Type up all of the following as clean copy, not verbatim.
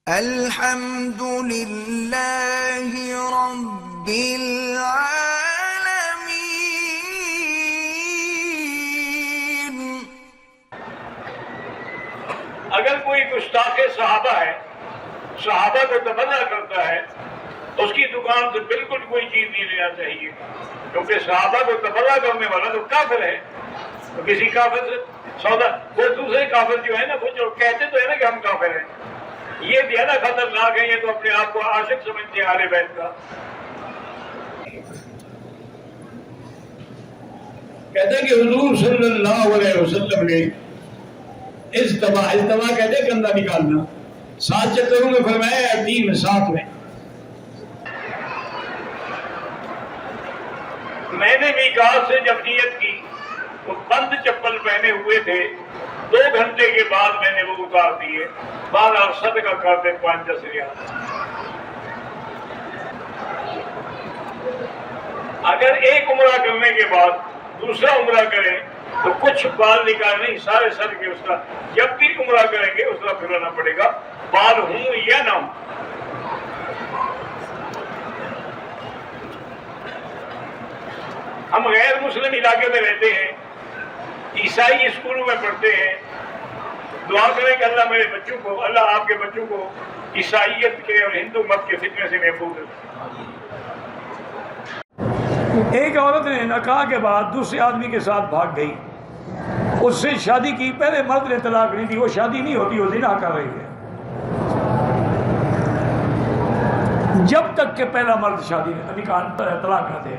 الحمد لله رب العالمين۔ اگر کوئی گستاخ صحابہ ہے، صحابہ کو تبرہ کرتا ہے تو اس کی دکان سے بالکل کوئی چیز نہیں لینا چاہیے، کیونکہ صحابہ کو تبرہ کرنے والا تو کافر ہے۔ تو کسی کافر سے سودا، وہ دوسرے کافر جو ہے نا، وہ جو کہتے تو ہے نا کہ ہم کافر ہیں، یہ زیادہ خطرناک ہے۔ یہ تو اپنے آپ کو عاشق سمجھتے ہیں اہل بیت کا۔ کہتے ہیں کہ حضور صلی اللہ علیہ وسلم نے اجتماع کہتے ہیں کندھا نکالنا، 7 چکروں میں فرمایا 3 میں 7 میں۔ میں نے میقات سے جب نیت کی تو بند چپل پہنے ہوئے تھے، 2 گھنٹے کے بعد میں نے وہ اتار دیے۔ 12 صدقہ کرتے 5-10 ریال۔ اگر ایک عمرہ کرنے کے بعد دوسرا عمرہ کریں تو کچھ بال نکال نہیں، سارے سر کے اس کا جب بھی عمرہ کریں گے اس کا پھرانا پڑے گا، بال ہوں یا نہ ہوں۔ ہم غیر مسلم علاقے میں رہتے ہیں، عیسائی اسکولوں میں پڑھتے ہیں، دعا کریں کہ اللہ میرے بچوں کو، اللہ آپ کے بچوں کو عیسائیت کے اور ہندو مت کے فتنے سے محفوظ رکھے۔ ایک عورت نے نکاح کے بعد دوسرے آدمی کے ساتھ بھاگ گئی، اس سے شادی کی، پہلے مرد نے طلاق نہیں دی، وہ شادی نہیں ہوتی، وہ زنا کر رہی ہے۔ جب تک کہ پہلا مرد شادی نکاح طلاق نہ دے،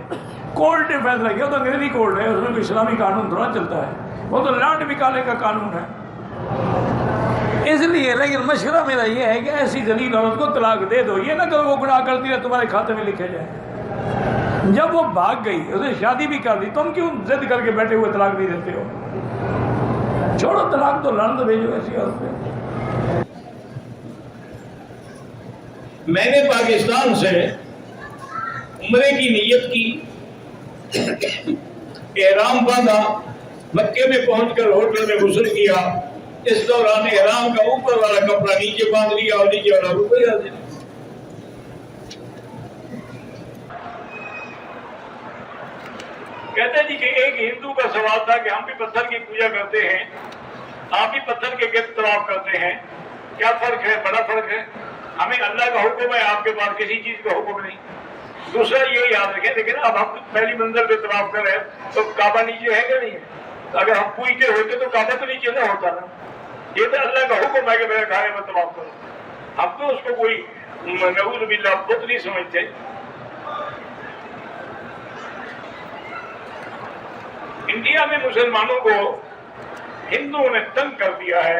کورٹ نے فیصلہ کیا، تو انگریزی کورٹ ہے، اس میں کوئی اسلامی قانون تھوڑا چلتا ہے، وہ تو لانڈ نکالنے کا قانون ہے۔ اس لیے لیکن مشورہ میرا یہ ہے کہ ایسی ذلیل عورت کو طلاق دے دو، یہ نہ کرو وہ گناہ کرتی ہے تمہارے کھاتے میں لکھے جائے۔ جب وہ بھاگ گئی، اسے شادی بھی کر دی، تم کیوں ضد کر کے بیٹھے ہوئے طلاق نہیں دیتے ہو؟ چھوڑو طلاق، تو لعنت بھیجو ایسی عورت پہ۔ میں نے پاکستان سے عمرے کی نیت کی، احرام باندھا، مکے میں پہنچ کر ہوٹل میں غسل کیا، اس دوران احرام کا اوپر والا کپڑا نیچے باندھ لیا اور نیچے والا اوپر جا دیا۔ کہتے جی کہ ایک ہندو کا سوال تھا کہ ہم بھی پتھر کی پوجا کرتے ہیں، آپ بھی پتھر کے گرد طواف کرتے ہیں، کیا فرق ہے؟ بڑا فرق ہے۔ ہمیں اللہ کا حکم ہے، آپ کے پاس کسی چیز کا حکم نہیں۔ دوسرا یہ یاد رکھیں، لیکن اب ہم پہلی منزل پہ طواف کر رہے ہیں تو کعبہ نیچے ہے کہ نہیں ہے؟ اگر ہم پوجتے ہوتے تو کعبہ تو نیچے نہ ہوتا نا۔ یہ تو اللہ کا حکم ہے کہ میرے کھانے میں طواف کرو۔ ہم تو اس کو کوئی نعوذ باللہ بت نہیں سمجھتے۔ انڈیا میں مسلمانوں کو ہندوؤں نے تنگ کر دیا ہے،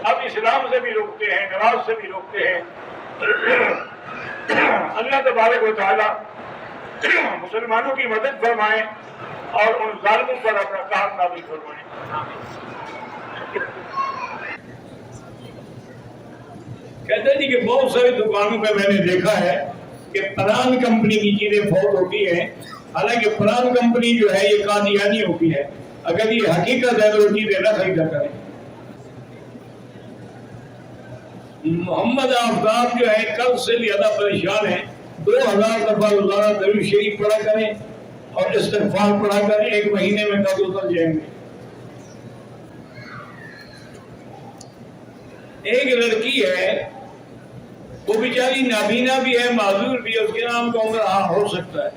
اب اسلام سے بھی روکتے ہیں، نماز سے بھی روکتے ہیں۔ اللہ تبارک و تعالی مسلمانوں کی مدد فرمائیں اور ان ظالموں پر اپنا قہر نازل فرمائیں۔ کہتے ہیں کہ بہت ساری دکانوں پہ میں نے دیکھا ہے کہ پران کمپنی کی چیزیں فوت ہوتی ہیں، حالانکہ پران کمپنی جو ہے یہ قادیانی ہوتی ہے۔ اگر یہ حقیقت ہے تو وہ چیزیں نہ خریدا کریں۔ محمد آفتاب جو ہے کل سے زیادہ پریشان ہیں، 2000 دفعہ روزانہ درود شریف پڑھا کریں اور استغفار پڑھا کریں، 1 مہینے میں قد اتر جائیں گے۔ ایک لڑکی ہے، وہ بیچاری نابینا بھی ہے، معذور بھی ہے، اس کے نام کا عمرہ ہو سکتا ہے۔